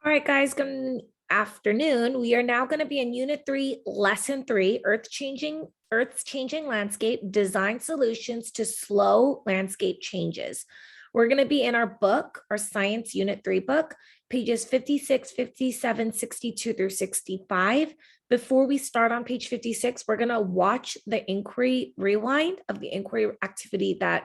All right, guys, good afternoon. We are now going to be in Unit 3, Lesson 3, Earth's Changing Landscape, Design Solutions to Slow Landscape Changes. We're going to be in our book, our Science Unit 3 book, pages 56, 57, 62 through 65. Before we start on page 56, we're going to watch the inquiry rewind of the inquiry activity that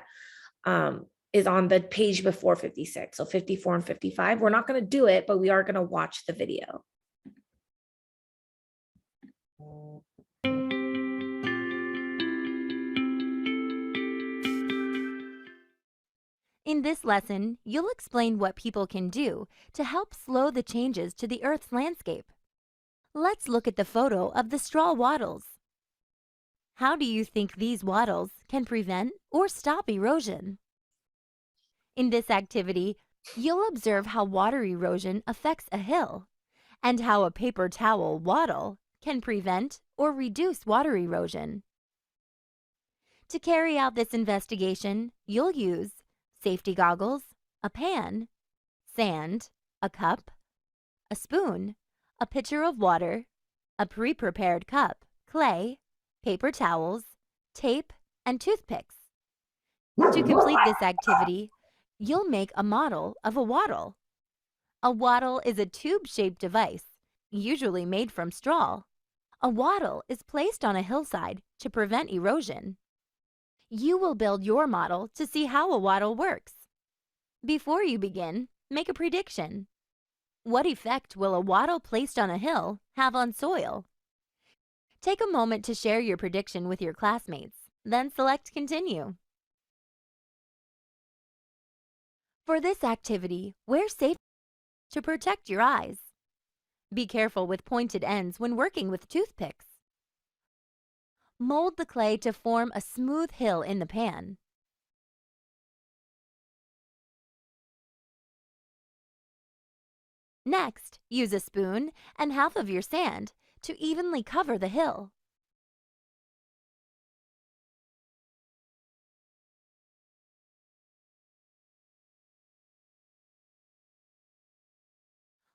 is on the page before 56. So 54 and 55. We're not going to do it, but we are going to watch the video. In this lesson, you'll explain what people can do to help slow the changes to the Earth's landscape. Let's look at the photo of the straw wattles. How do you think these wattles can prevent or stop erosion? In this activity, you'll observe how water erosion affects a hill and how a paper towel wattle can prevent or reduce water erosion. To carry out this investigation, you'll use safety goggles, a pan, sand, a cup, a spoon, a pitcher of water, a pre-prepared cup, clay, paper towels, tape, and toothpicks. To complete this activity, you'll make a model of a wattle. A wattle is a tube-shaped device, usually made from straw. A wattle is placed on a hillside to prevent erosion. You will build your model to see how a wattle works. Before you begin, make a prediction. What effect will a wattle placed on a hill have on soil? Take a moment to share your prediction with your classmates, then select Continue. For this activity, wear safety to protect your eyes. Be careful with pointed ends when working with toothpicks. Mold the clay to form a smooth hill in the pan. Next, use a spoon and half of your sand to evenly cover the hill.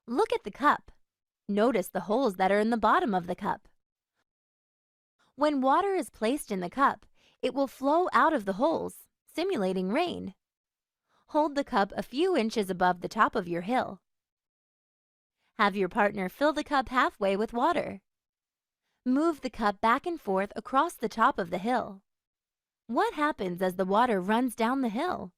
Look at the cup. Notice the holes that are in the bottom of the cup. When water is placed in the cup, it will flow out of the holes, simulating rain. Hold the cup a few inches above the top of your hill. Have your partner fill the cup halfway with water. Move the cup back and forth across the top of the hill. What happens as the water runs down the hill?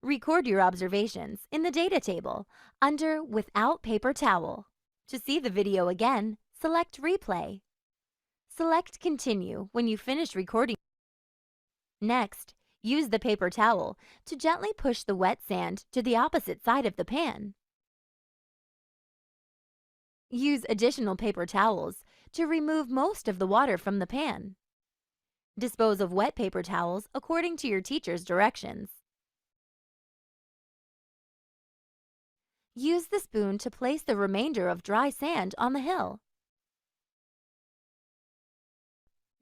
Record your observations in the data table under Without Paper Towel. To see the video again, select Replay. Select Continue when you finish recording. Next, use the paper towel to gently push the wet sand to the opposite side of the pan. Use additional paper towels to remove most of the water from the pan. Dispose of wet paper towels according to your teacher's directions. Use the spoon to place the remainder of dry sand on the hill.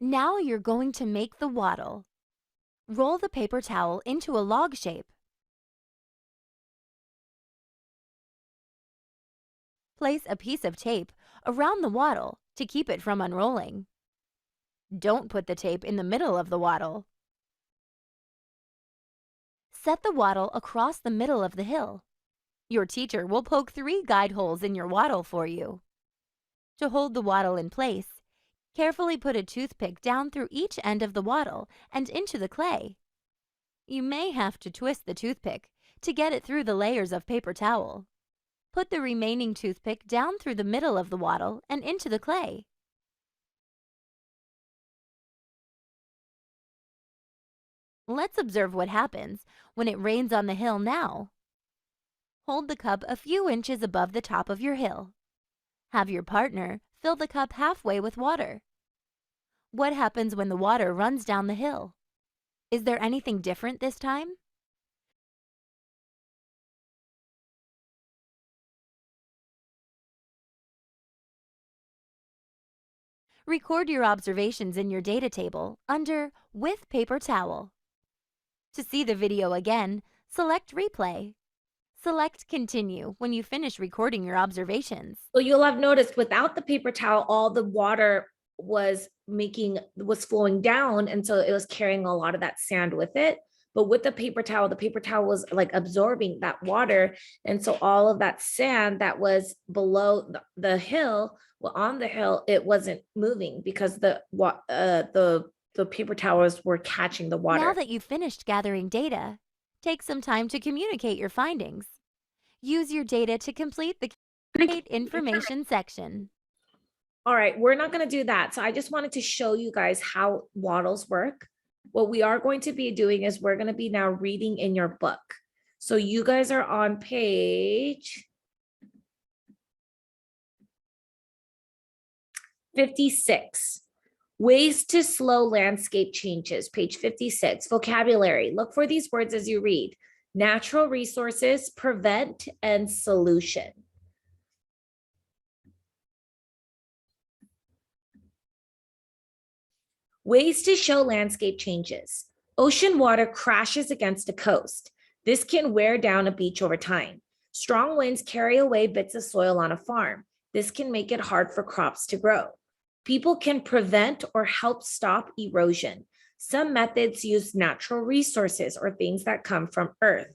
Now you're going to make the wattle. Roll the paper towel into a log shape. Place a piece of tape around the wattle to keep it from unrolling. Don't put the tape in the middle of the wattle. Set the wattle across the middle of the hill. Your teacher will poke 3 guide holes in your wattle for you. To hold the wattle in place, carefully put a toothpick down through each end of the wattle and into the clay. You may have to twist the toothpick to get it through the layers of paper towel. Put the remaining toothpick down through the middle of the wattle and into the clay. Let's observe what happens when it rains on the hill now. Hold the cup a few inches above the top of your hill. Have your partner fill the cup halfway with water. What happens when the water runs down the hill? Is there anything different this time? Record your observations in your data table under With Paper Towel. To see the video again, select Replay. Select Continue when you finish recording your observations. So you'll have noticed without the paper towel, all the water was flowing down. And so it was carrying a lot of that sand with it. But with the paper towel was like absorbing that water. And so all of that sand that was below the hill, well, on the hill, it wasn't moving because the paper towels were catching the water. Now that you've finished gathering data, take some time to communicate your findings. Use your data to complete the information section. All right, we're not going to do that. So I just wanted to show you guys how wattles work. What we are going to be doing is we're going to be now reading in your book. So you guys are on page 56. Ways to slow landscape changes, page 56. Vocabulary. Look for these words as you read. Natural resources, prevent, and solution. Ways to show landscape changes. Ocean water crashes against a coast. This can wear down a beach over time. Strong winds carry away bits of soil on a farm. This can make it hard for crops to grow. People can prevent or help stop erosion. Some methods use natural resources or things that come from earth.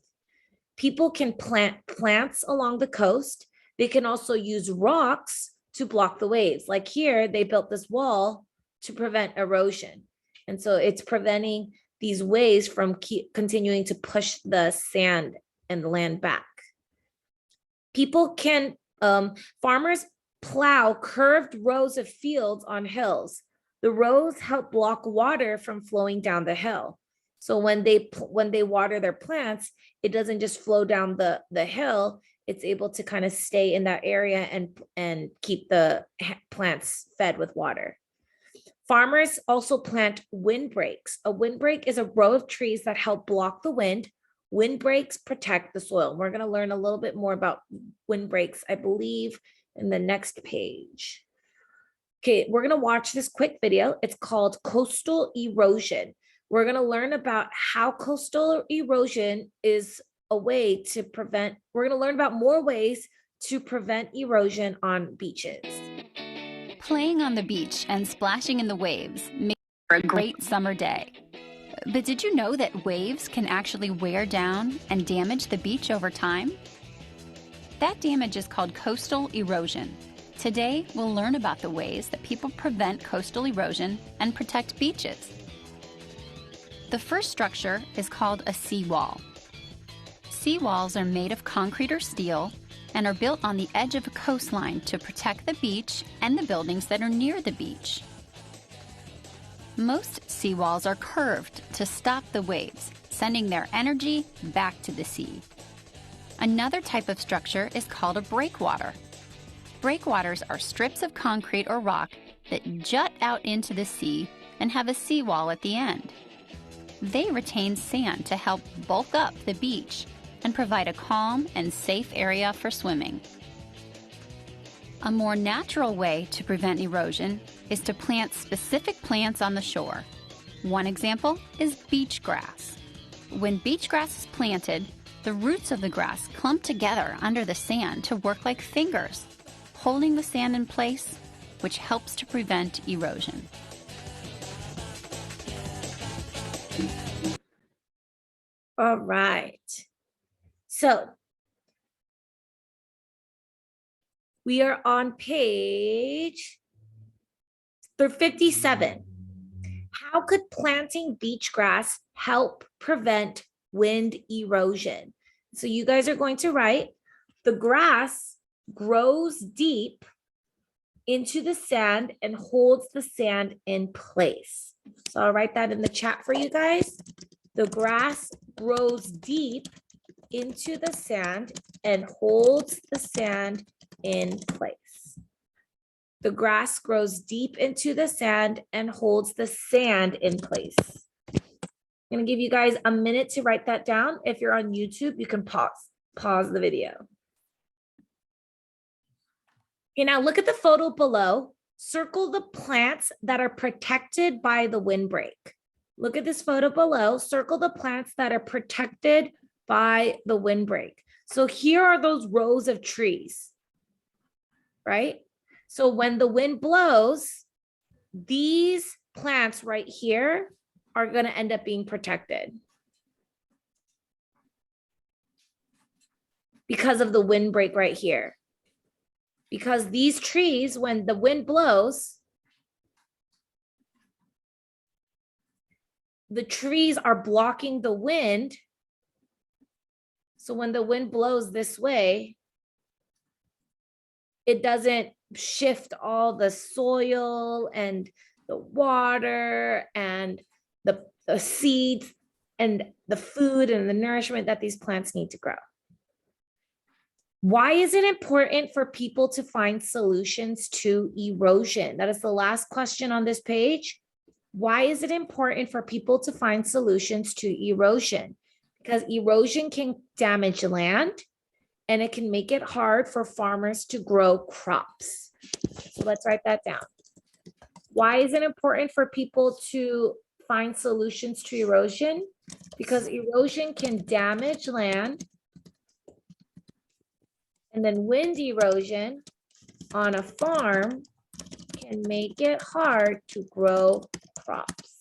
People can plant plants along the coast. They can also use rocks to block the waves. Like here, they built this wall to prevent erosion. And so it's preventing these waves from continuing to push the sand and the land back. Farmers plow curved rows of fields on hills. The rows help block water from flowing down the hill. So when they water their plants, it doesn't just flow down the hill. It's able to kind of stay in that area and keep the plants fed with water. Farmers also plant windbreaks. A windbreak is a row of trees that help block the wind. Windbreaks protect the soil. We're going to learn a little bit more about windbreaks, I believe, in the next page. Okay, we're going to watch this quick video. It's called Coastal Erosion. We're going to learn about how coastal erosion is a way to prevent. We're going to learn about more ways to prevent erosion on beaches. Playing on the beach and splashing in the waves makes for a great summer day. But did you know that waves can actually wear down and damage the beach over time? That damage is called coastal erosion. Today, we'll learn about the ways that people prevent coastal erosion and protect beaches. The first structure is called a seawall. Seawalls are made of concrete or steel and are built on the edge of a coastline to protect the beach and the buildings that are near the beach. Most seawalls are curved to stop the waves, sending their energy back to the sea. Another type of structure is called a breakwater. Breakwaters are strips of concrete or rock that jut out into the sea and have a seawall at the end. They retain sand to help bulk up the beach and provide a calm and safe area for swimming. A more natural way to prevent erosion is to plant specific plants on the shore. One example is beach grass. When beach grass is planted, the roots of the grass clump together under the sand to work like fingers, holding the sand in place, which helps to prevent erosion. All right. So we are on page 57. How could planting beach grass help prevent wind erosion? So you guys are going to write, the grass grows deep into the sand and holds the sand in place. So I'll write that in the chat for you guys. The grass grows deep into the sand and holds the sand in place. The grass grows deep into the sand and holds the sand in place. I'm going to give you guys a minute to write that down. If you're on YouTube, you can pause the video. Okay, now look at the photo below. Circle the plants that are protected by the windbreak. Look at this photo below. Circle the plants that are protected by the windbreak. So here are those rows of trees, right? So when the wind blows, these plants right here are going to end up being protected because of the windbreak right here. Because these trees, when the wind blows, the trees are blocking the wind. So when the wind blows this way, it doesn't shift all the soil and the water and the seeds and the food and the nourishment that these plants need to grow. Why is it important for people to find solutions to erosion? That is the last question on this page. Why is it important for people to find solutions to erosion? Because erosion can damage land and it can make it hard for farmers to grow crops. So let's write that down. Why is it important for people to find solutions to erosion? Because erosion can damage land, and then wind erosion on a farm can make it hard to grow crops.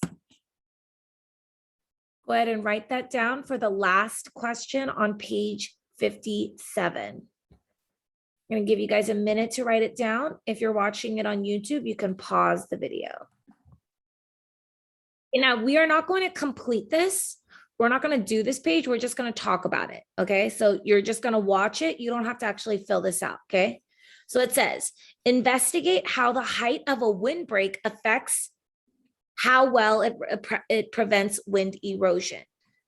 Go ahead and write that down for the last question on page 57. I'm going to give you guys a minute to write it down. If you're watching it on YouTube, you can pause the video. Now, we are not going to complete this. We're not going to do this page. We're just going to talk about it. Okay. So you're just going to watch it. You don't have to actually fill this out. Okay. So it says, investigate how the height of a windbreak affects how well it prevents wind erosion.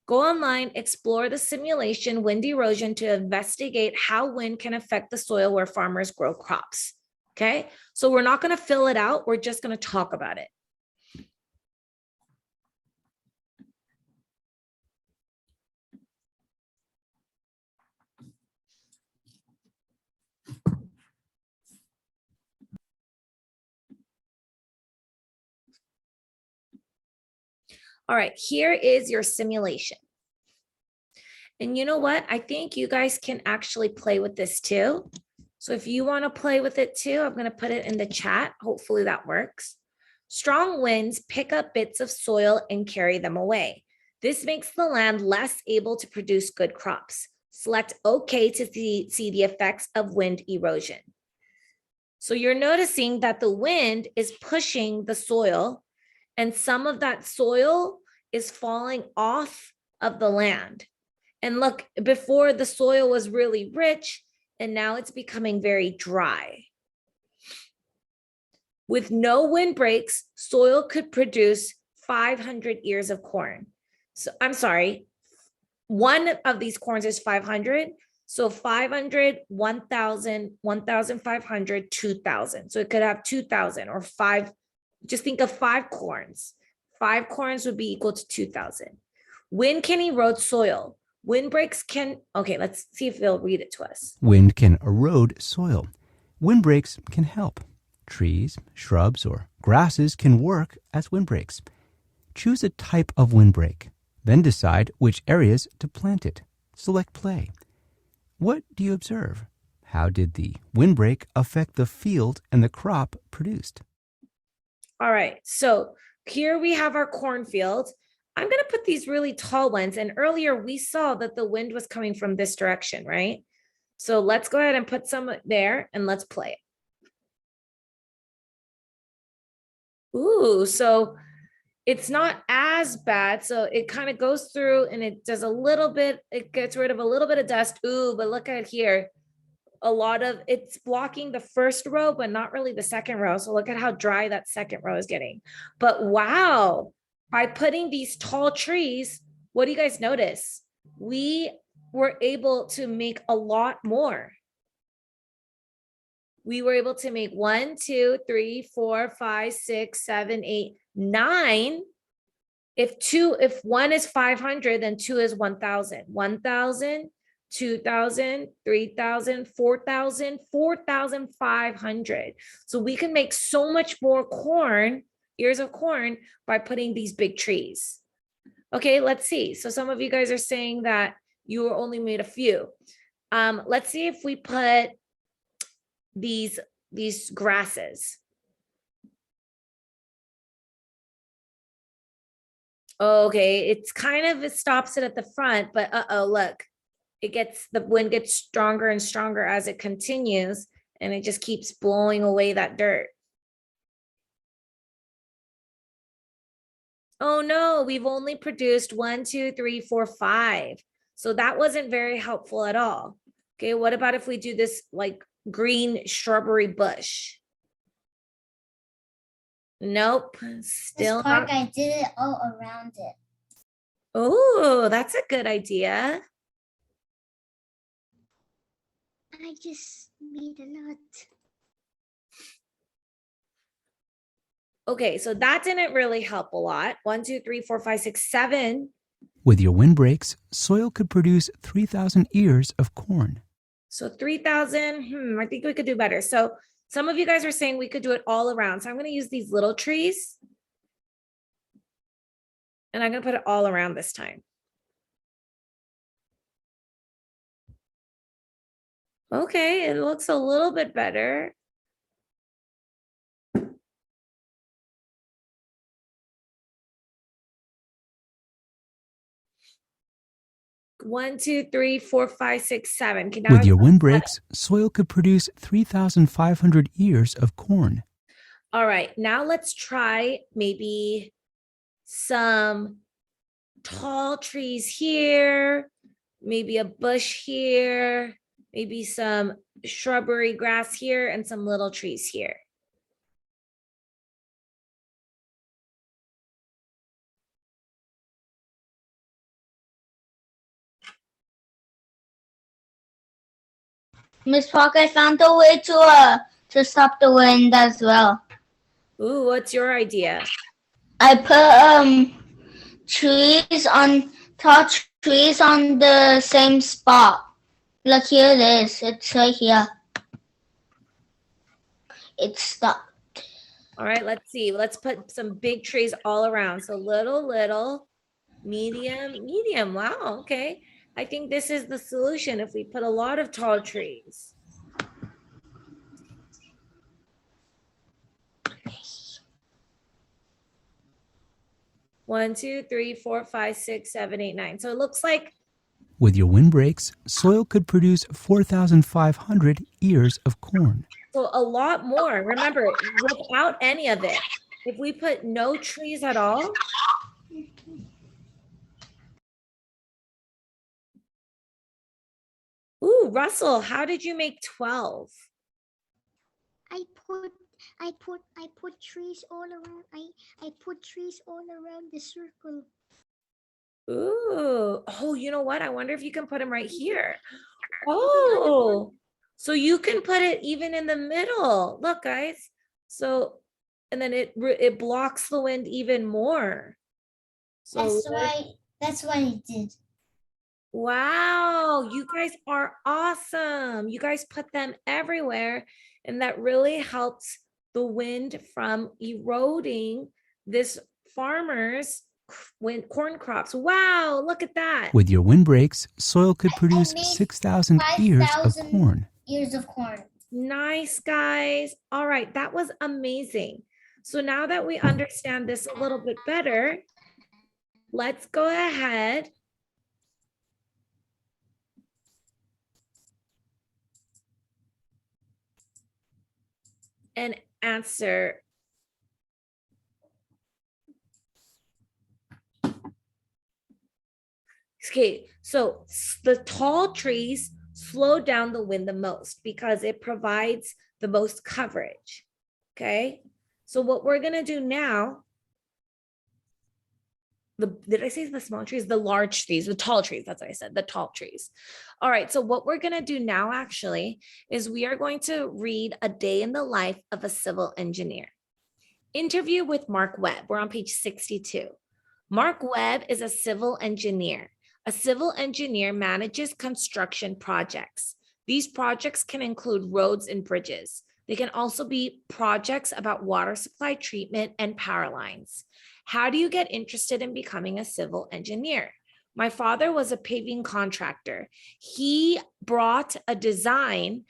Go online, explore the simulation wind erosion to investigate how wind can affect the soil where farmers grow crops. Okay. So we're not going to fill it out. We're just going to talk about it. All right, here is your simulation. And you know what? I think you guys can actually play with this too. So if you want to play with it too, I'm going to put it in the chat. Hopefully that works. Strong winds pick up bits of soil and carry them away. This makes the land less able to produce good crops. Select OK to see the effects of wind erosion. So you're noticing that the wind is pushing the soil, and some of that soil is falling off of the land. And look, before the soil was really rich, and now it's becoming very dry. With no windbreaks, soil could produce 500 ears of corn. So I'm sorry, one of these corns is 500. So 500, 1,000, 1,500, 2,000. So it could have 2,000 or 5. Just think of 5 corns. 5 corns would be equal to 2,000. Wind can erode soil. Windbreaks can, okay, let's see if they'll read it to us. Wind can erode soil. Windbreaks can help. Trees, shrubs, or grasses can work as windbreaks. Choose a type of windbreak. Then decide which areas to plant it. Select play. What do you observe? How did the windbreak affect the field and the crop produced? All right, so here we have our cornfield. I'm going to put these really tall ones. And earlier we saw that the wind was coming from this direction, right? So let's go ahead and put some there and let's play it. Ooh, so it's not as bad. So it kind of goes through and it does a little bit, it gets rid of a little bit of dust. Ooh, but look at here. A lot of it's blocking the first row, but not really the second row. So look at how dry that second row is getting. But wow, by putting these tall trees, what do you guys notice? We were able to make a lot more. We were able to make 1, 2, 3, 4, 5, 6, 7, 8, 9. If 1 is 500, then 2 is 1,000. 1,000, 2,000, 3,000, 4,000, 4,500. So we can make so much more corn, ears of corn, by putting these big trees. Okay, let's see. So some of you guys are saying that you only made a few. Let's see if we put these grasses. Okay, it's kind of, it stops it at the front, but look, the wind gets stronger and stronger as it continues, and it just keeps blowing away that dirt. Oh no, we've only produced 1, 2, 3, 4, 5. So that wasn't very helpful at all. Okay, what about if we do this like green shrubbery bush? Nope, still This park, not. I did it all around it. Oh, that's a good idea. I just made a lot. Okay, so that didn't really help a lot. 1, 2, 3, 4, 5, 6, 7. With your windbreaks, soil could produce 3,000 ears of corn. So 3,000, I think we could do better. So some of you guys are saying we could do it all around. So I'm going to use these little trees. And I'm going to put it all around this time. Okay, it looks a little bit better. One, two, three, four, five, 6, 7. Okay, now With your windbreaks, soil could produce 3,500 ears of corn. all right, now let's try maybe some tall trees here, maybe a bush here, maybe some shrubbery grass here, and some little trees here. Miss Park, I found a way to stop the wind as well. Ooh, what's your idea? I put tall trees on the same spot. Look, here it is. It's right here. It's stopped. All right, let's see. Let's put some big trees all around. So little, medium. Wow, okay. I think this is the solution if we put a lot of tall trees. One, 2, 3, 4, 5, 6, 7, 8, 9. So it looks like With your windbreaks, soil could produce 4,500 ears of corn. so a lot more. Remember, without any of it, if we put no trees at all, ooh, Russell, how did you make 12? I put trees all around. I put trees all around the circle. Ooh, oh, you know what? I wonder if you can put them right here. Oh, so you can put it even in the middle. Look, guys. So, and then it blocks the wind even more. So That's what I did. wow, you guys are awesome. You guys put them everywhere, and that really helps the wind from eroding this farmer's corn crops. Wow, look at that. With your windbreaks, soil could produce made 6,000 ears of 5,000 corn. Ears of corn. Nice, guys. All right, that was amazing. So now that we understand this a little bit better, let's go ahead and answer. Okay, so the tall trees slow down the wind the most because it provides the most coverage. Okay, so what we're gonna do now, did I say the small trees? The large trees, the tall trees, that's what I said, the tall trees. All right, so what we're gonna do now actually is we are going to read a day in the life of a civil engineer. Interview with Mark Webb. We're on page 62. Mark Webb is a civil engineer. A civil engineer manages construction projects. These projects can include roads and bridges. They can also be projects about water supply treatment and power lines. How do you get interested in becoming a civil engineer? My father was a paving contractor. He brought a design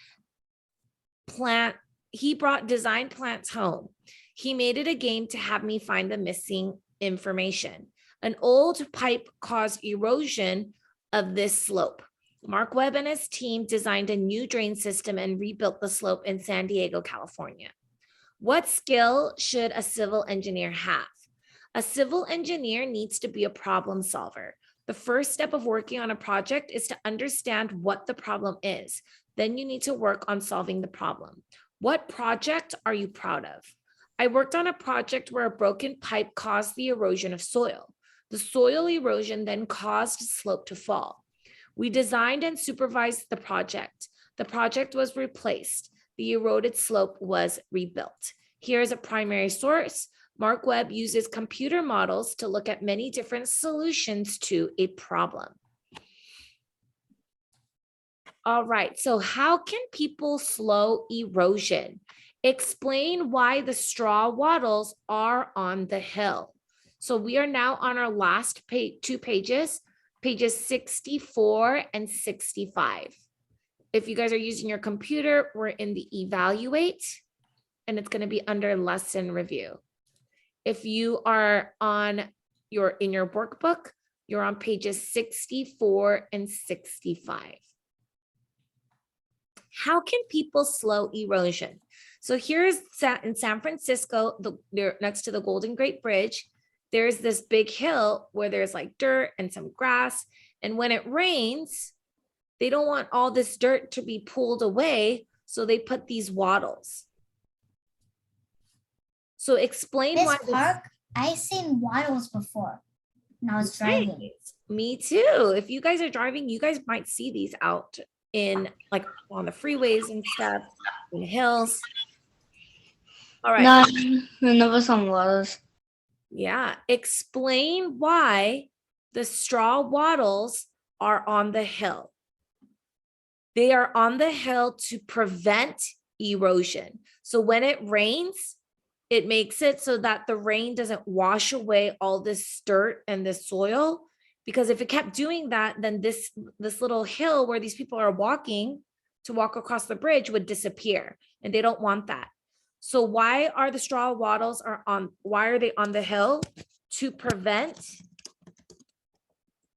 plant. He brought design plants home. He made it a game to have me find the missing information. An old pipe caused erosion of this slope. Mark Webb and his team designed a new drain system and rebuilt the slope in San Diego, California. What skill should a civil engineer have? A civil engineer needs to be a problem solver. The first step of working on a project is to understand what the problem is. Then you need to work on solving the problem. What project are you proud of? I worked on a project where a broken pipe caused the erosion of soil. The soil erosion then caused the slope to fall. We designed and supervised the project. The project was replaced. The eroded slope was rebuilt. Here is a primary source. Mark Webb uses computer models to look at many different solutions to a problem. All right, so how can people slow erosion? Explain why the straw wattles are on the hill. So we are now on our last two pages, pages 64 and 65. If you guys are using your computer, we're in the evaluate, and it's going to be under lesson review. If you are in your workbook, you're on pages 64 and 65. How can people slow erosion? So here's in San Francisco, next to the Golden Gate Bridge, there's this big hill where there's like dirt and some grass. And when it rains, they don't want all this dirt to be pulled away. So they put these wattles. So explain This why park, I've seen wattles before. When I was driving. Right. Me too. If you guys are driving, you guys might see these out in like on the freeways and stuff, in hills. All right. No, never some wattles. Yeah. Explain why the straw wattles are on the hill. They are on the hill to prevent erosion. So when it rains, it makes it so that the rain doesn't wash away all this dirt and this soil. Because if it kept doing that, then this little hill where these people are walking to walk across the bridge would disappear. And they don't want that. So why are the straw wattles why are they on the hill? To prevent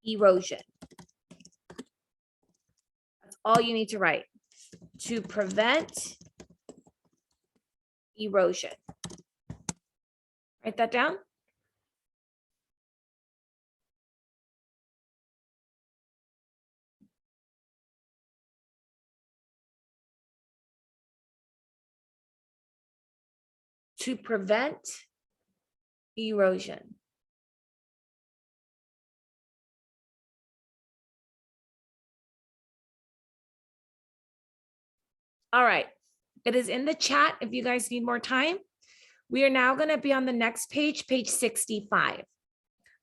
erosion. That's all you need to write. To prevent erosion. Write that down. To prevent erosion. All right. It is in the chat if you guys need more time. We are now going to be on the next page, page 65.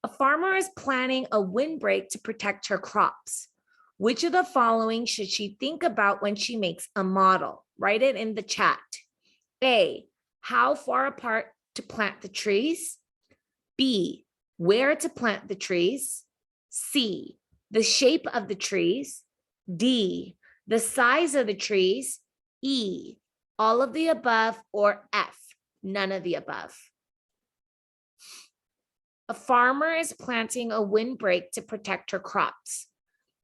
A farmer is planning a windbreak to protect her crops. Which of the following should she think about when she makes a model? Write it in the chat. A, how far apart to plant the trees? B, where to plant the trees? C, the shape of the trees? D, the size of the trees? E, all of the above, or F, none of the above. A farmer is planting a windbreak to protect her crops.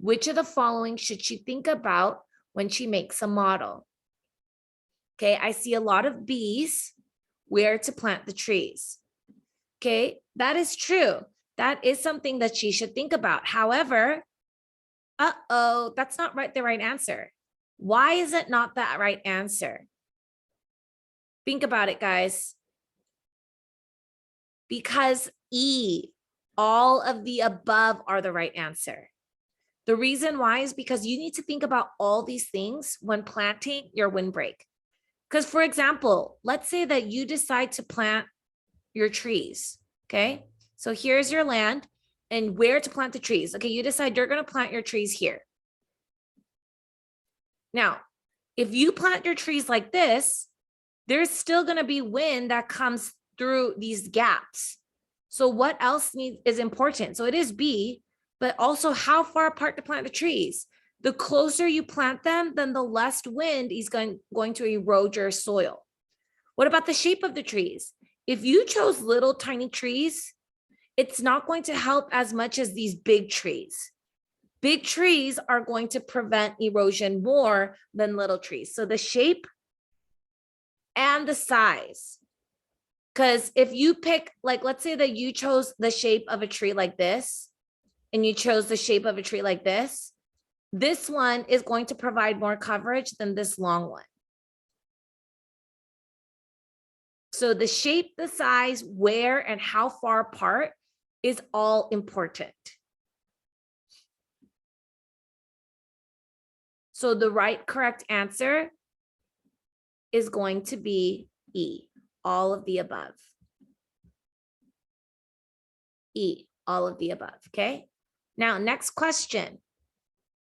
Which of the following should she think about when she makes a model? Okay, I see a lot of B's, where to plant the trees. Okay, that is true. That is something that she should think about. However, that's not the right answer. Why is it not that right answer? Think about it, guys. Because E, all of the above are the right answer. The reason why is because you need to think about all these things when planting your windbreak. Because for example, let's say that you decide to plant your trees, okay? So here's your land and where to plant the trees. Okay, you decide you're going to plant your trees here. Now, if you plant your trees like this, there's still going to be wind that comes through these gaps. So what else is important? So it is B, but also how far apart to plant the trees. The closer you plant them, then the less wind is going to erode your soil. What about the shape of the trees? If you chose little tiny trees, it's not going to help as much as these big trees. Big trees are going to prevent erosion more than little trees. So the shape and the size. Because if you pick, like, let's say that you chose the shape of a tree like this, and you chose the shape of a tree like this one is going to provide more coverage than this long one. So the shape, the size, where, and how far apart is all important. So the correct answer is going to be E, all of the above. E, all of the above, okay? Now, next question.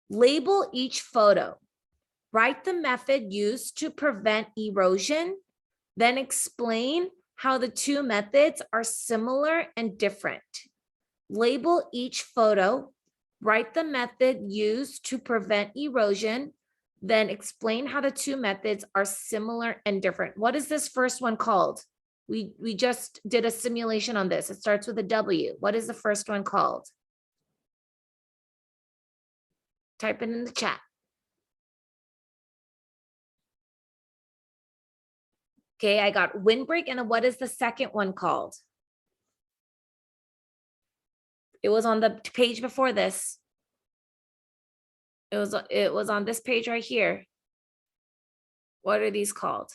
Label each photo. Write the method used to prevent erosion, then explain how the two methods are similar and different. Label each photo. Write the method used to prevent erosion, then explain how the two methods are similar and different. What is this first one called? We just did a simulation on this. It starts with a W. What is the first one called? Type it in the chat. Okay, I got windbreak, and then what is the second one called? It was on the page before this. It was on this page right here. What are these called?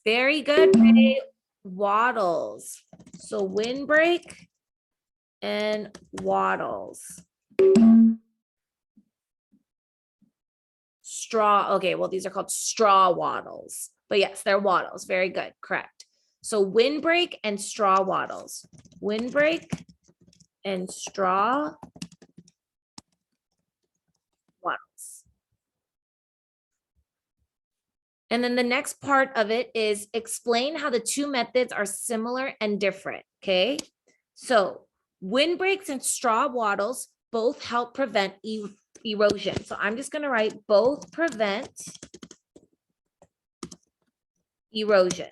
Very good, Ray. Wattles. So windbreak and wattles. Straw. Okay, well, these are called straw wattles. But yes, they're wattles. Very good. Correct. So windbreak and straw wattles. Windbreak and straw wattles. And then the next part of it is explain how the two methods are similar and different. Okay. So windbreaks and straw wattles both help prevent erosion. So I'm just going to write both prevent erosion.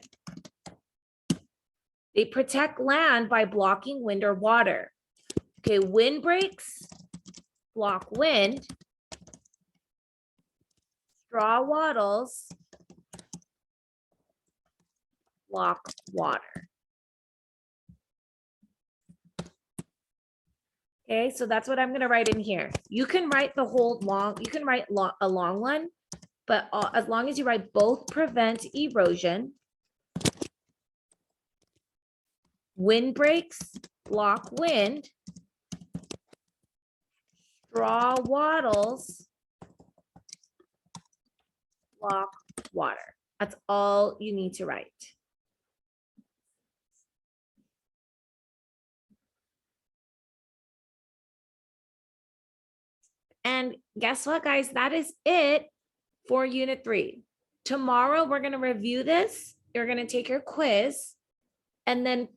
They protect land by blocking wind or water. Okay, windbreaks block wind. Straw wattles block water. Okay, so that's what I'm going to write in here. You can write the whole long, you can write a long one, but as long as you write both prevent erosion, windbreaks block wind, straw wattles block water. That's all you need to write. And guess what, guys? That is it for Unit 3. Tomorrow, we're going to review this. You're going to take your quiz. And then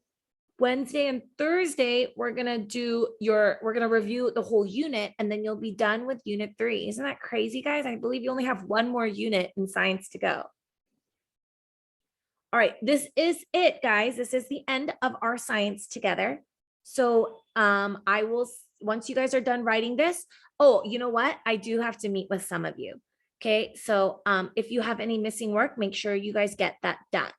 Wednesday and Thursday, we're going to review the whole unit, and then you'll be done with Unit 3. Isn't that crazy, guys? I believe you only have one more unit in science to go. All right, this is it, guys. This is the end of our science together. So I will, once you guys are done writing this, oh, you know what? I do have to meet with some of you. Okay, so if you have any missing work, make sure you guys get that done.